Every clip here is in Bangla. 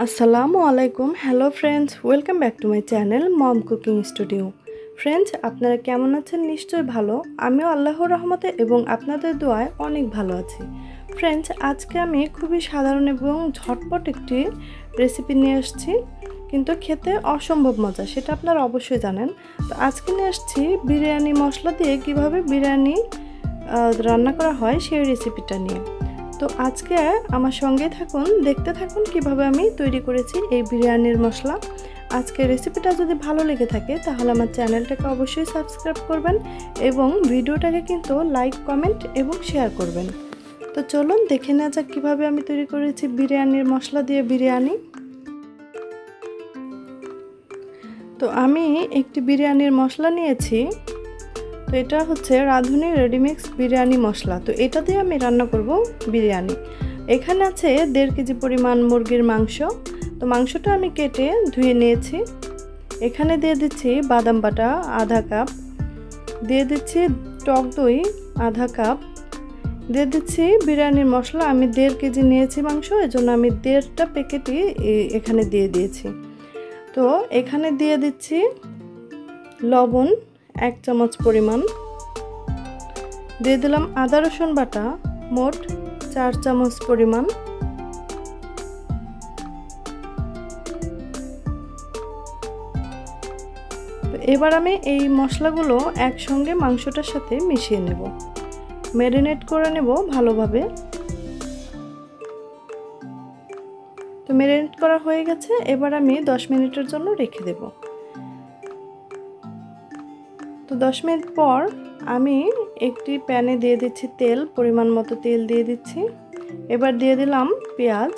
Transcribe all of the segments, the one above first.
আসসালামু আলাইকুম। Hello friends, welcome back to my channel Mom cooking studio. Friends, আপনারা কেমন আছেন? নিশ্চয়ই ভালো। আমিও আল্লাহর রহমতে এবং আপনাদের দোয়ায় অনেক ভালো আছি। ফ্রেন্ডস, আজকে আমি খুবই সাধারণ এবং ঝটপট একটি রেসিপি নিয়ে আসছি, কিন্তু খেতে অসম্ভব মজা, সেটা আপনারা অবশ্যই জানেন। তো আজকে নিয়ে আসছি বিরিয়ানি মশলা দিয়ে কিভাবে বিরিয়ানি রান্না করা হয় সেই রেসিপিটা নিয়ে। তো আজকে আমার সঙ্গে থাকুন, দেখতে থাকুন কিভাবে আমি তৈরি করেছি এই বিরিয়ানির মশলা। আজকের রেসিপিটা যদি ভালো লেগে থাকে তাহলে আমার চ্যানেলটাকে অবশ্যই সাবস্ক্রাইব করবেন এবং ভিডিওটাকে কিন্তু লাইক, কমেন্ট এবং শেয়ার করবেন। তো চলুন দেখে নেওয়া যাক কীভাবে আমি তৈরি করেছি বিরিয়ানির মশলা দিয়ে বিরিয়ানি। তো আমি একটি বিরিয়ানির মশলা নিয়েছি। তো এটা হচ্ছে রাঁধুনি রেডিমিক্স বিরিয়ানি মশলা। তো এটা দিয়ে আমি রান্না করব বিরিয়ানি। এখানে আছে 1.5 কেজি পরিমাণ মুরগির মাংস। তো মাংসটা আমি কেটে ধুয়ে নিয়েছি। এখানে দিয়ে দিচ্ছি বাদাম বাটা আধা কাপ, দিয়ে দিচ্ছি টক দই আধা কাপ, দিয়ে দিচ্ছি বিরিয়ানির মশলা। আমি 1.5 কেজি নিয়েছি মাংস, এজন্য আমি 1.5টা প্যাকেটই এখানে দিয়ে দিয়েছি। তো এখানে দিয়ে দিচ্ছি লবণ 1 চামচ পরিমাণ, দিয়ে দিলাম আদা রসুন বাটা মোট 4 চামচ পরিমাণ, তো এবার আমি এই মশলাগুলো একসঙ্গে মাংসটার সাথে মিশিয়ে নেব, ম্যারিনেট করে নেব ভালোভাবে। তো ম্যারিনেট করা হয়ে গেছে, এবার আমি 10 মিনিটের জন্য রেখে দেব। তো 10 মিনিট পর আমি একটি প্যানে দিয়ে দিচ্ছি তেল, পরিমাণ মতো তেল দিয়ে দিচ্ছি। এবার দিয়ে দিলাম পেঁয়াজ,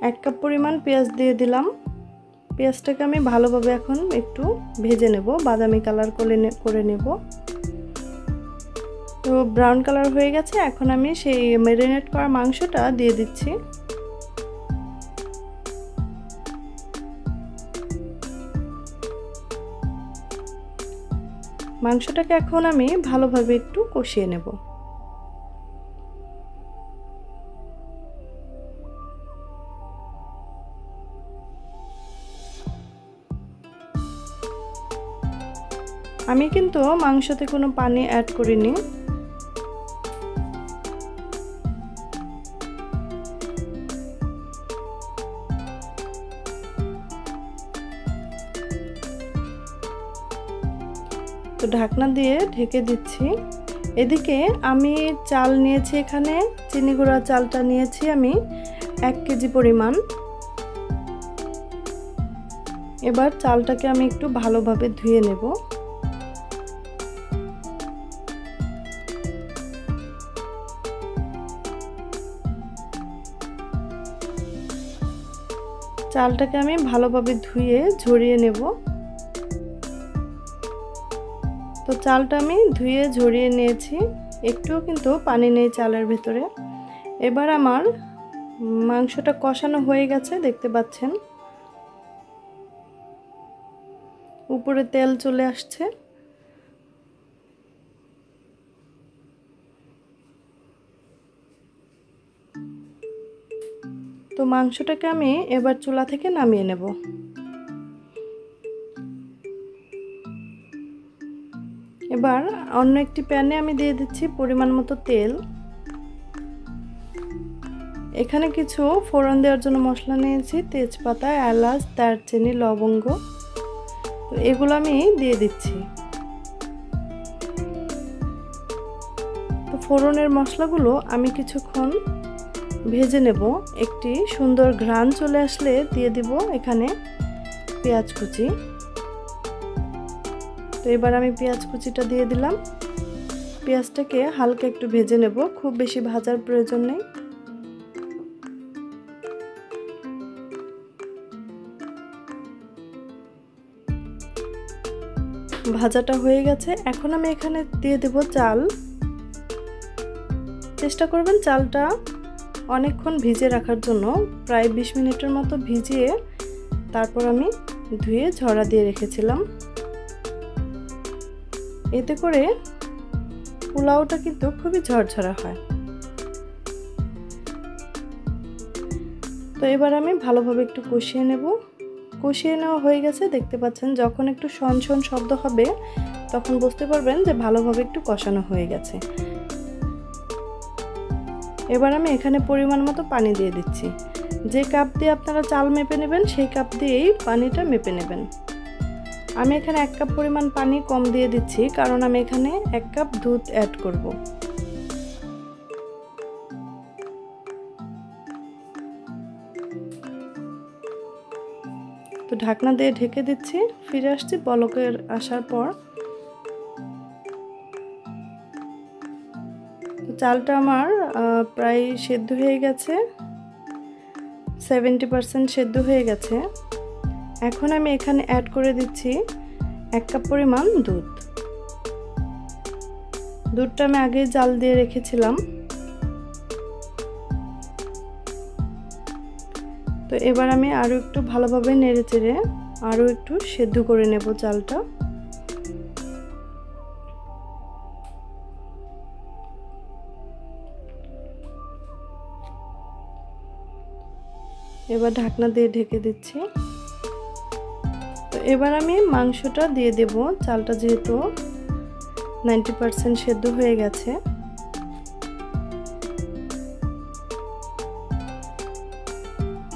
1 কাপ পরিমাণ পেঁয়াজ দিয়ে দিলাম। পেঁয়াজটাকে আমি ভালোভাবে এখন একটু ভেজে নেব, বাদামি কালার করে নেব। তো ব্রাউন কালার হয়ে গেছে, এখন আমি সেই ম্যারিনেট করা মাংসটা দিয়ে দিচ্ছি। মাংসটাকে এখন আমি ভালোভাবে একটু কষিয়ে নেব। আমি কিন্তু মাংসতে কোনো পানি অ্যাড করিনি। তো ঢাকনা দিয়ে ঢেকে দিচ্ছি। এদিকে আমি চাল নিয়েছি, এখানে চিনি গুঁড়া চালটা নিয়েছি আমি 1 কেজি পরিমাণ। এবার চালটাকে আমি একটু ভালোভাবে ধুয়ে নেব। চালটাকে আমি ভালোভাবে ধুয়ে ঝরিয়ে নেব। তো চালটা আমি ধুয়ে ঝরিয়ে নিয়েছি, একটুও কিন্তু পানি নেই চালের ভেতরে। এবার আমার মাংসটা কষানো হয়ে গেছে, দেখতে পাচ্ছেন উপরে তেল চলে আসছে। তো মাংসটাকে আমি এবার চুলা থেকে নামিয়ে নেব। এবার অন্য একটি প্যানে আমি দিয়ে দিচ্ছি পরিমাণ মতো তেল। এখানে কিছু ফোড়ন দেওয়ার জন্য মশলা নিয়েছি, তেজপাতা, এলাচ, দারচিনি, লবঙ্গ। তো এগুলো আমি দিয়ে দিচ্ছি। তো ফোড়নের মশলাগুলো আমি কিছুক্ষণ ভেজে নেব। একটি সুন্দর ঘ্রাণ চলে আসলে দিয়ে দিব এখানে পেঁয়াজ কুচি। তো এবার আমি পেঁয়াজ কুচিটা দিয়ে দিলাম। পেঁয়াজটাকে হালকা একটু ভেজে নেব, খুব বেশি ভাজার প্রয়োজন নেই। ভাজাটা হয়ে গেছে, এখন আমি এখানে দিয়ে দেব চাল। চেষ্টা করবেন চালটা অনেকক্ষণ ভিজিয়ে রাখার জন্য, প্রায় 20 মিনিটের মতো ভিজিয়ে তারপর আমি ধুয়ে ঝরা দিয়ে রেখেছিলাম। এতে করে পোলাওটা কিন্তু খুবই ঝরঝরা হয়। তো এবার আমি ভালোভাবে একটু কষিয়ে নেব। কষিয়ে নেওয়া হয়ে গেছে, দেখতে পাচ্ছেন যখন একটু শন শন শব্দ হবে তখন বুঝতে পারবেন যে ভালোভাবে একটু কষানো হয়ে গেছে। এবার আমি এখানে পরিমাণ মতো পানি দিয়ে দিচ্ছি। যে কাপ দিয়ে আপনারা চাল মেপে নেবেন সেই কাপ দিয়েই পানিটা মেপে নেবেন। আমি এখানে 1 কাপ পরিমাণ পানি কম দিয়ে দিচ্ছি, কারণ আমি এখানে 1 কাপ দুধ অ্যাড করব। তো ঢাকনা দিয়ে ঢেকে দিচ্ছি, ফিরে আসছি বলকের আসার পর। তো চালটা আমার প্রায় সেদ্ধ হয়ে গেছে, 70% সেদ্ধ হয়ে গেছে। এখন আমি এখানে অ্যাড করে দিচ্ছি 1 কাপ পরিমাণ দুধ। দুধটা আমি আগে জাল দিয়ে রেখেছিলাম। তো এবার আমি আরও একটু ভালোভাবে নেড়েচেড়ে আরও একটু সেদ্ধ করে নেব চালটা। এবার ঢাকনা দিয়ে ঢেকে দিচ্ছি। তো এবার আমি মাংসটা দিয়ে দেব। চালটা যেহেতু 90% সেদ্ধ হয়ে গেছে,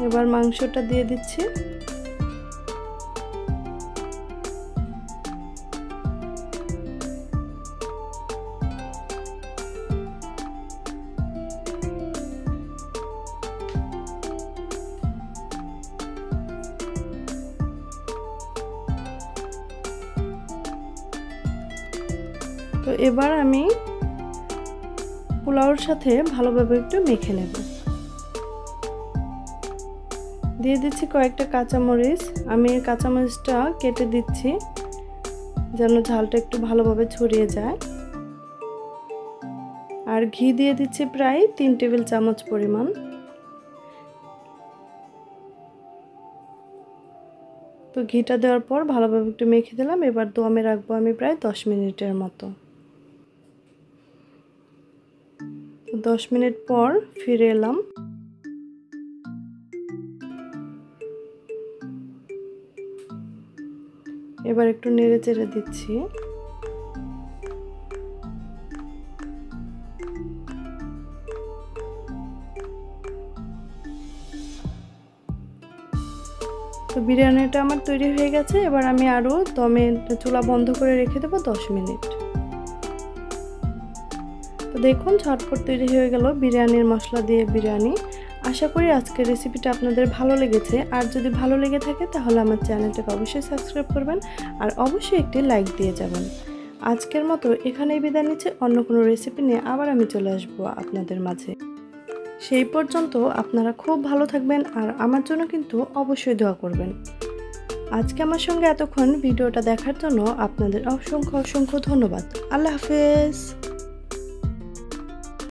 এবার মাংসটা দিয়ে দিচ্ছি। তো এবার আমি পোলাওর সাথে ভালোভাবে একটু মেখে নেব। দিয়ে দিচ্ছি কয়েকটা কাঁচামরিচ। আমি কাঁচামরিচটা কেটে দিচ্ছি যেন ঝালটা একটু ভালোভাবে ছড়িয়ে যায়। আর ঘি দিয়ে দিচ্ছি প্রায় 3 টেবিল চামচ পরিমাণ। তো ঘিটা দেওয়ার পর ভালোভাবে একটু মেখে দিলাম। এবার দমে রাখবো আমি প্রায় 10 মিনিটের মতো। 10 মিনিট পর ফিরে এলাম। এবার একটু নেড়ে চেড়ে দিচ্ছি। তো বিরিয়ানিটা আমার তৈরি হয়ে গেছে। এবার আমি আরও দমে চুলা বন্ধ করে রেখে দেবো 10 মিনিট। তো দেখুন ঝটপট তৈরি হয়ে গেল বিরিয়ানির মশলা দিয়ে বিরিয়ানি। আশা করি আজকের রেসিপিটা আপনাদের ভালো লেগেছে। আর যদি ভালো লেগে থাকে তাহলে আমার চ্যানেলটাকে অবশ্যই সাবস্ক্রাইব করবেন আর অবশ্যই একটি লাইক দিয়ে যাবেন। আজকের মতো এখানেই বিদায় নিচ্ছি। অন্য কোনো রেসিপি নিয়ে আবার আমি চলে আসবো আপনাদের মাঝে। সেই পর্যন্ত আপনারা খুব ভালো থাকবেন আর আমার জন্য কিন্তু অবশ্যই দোয়া করবেন। আজকে আমার সঙ্গে এতক্ষণ ভিডিওটা দেখার জন্য আপনাদের অসংখ্য অসংখ্য ধন্যবাদ। আল্লাহ হাফেজ।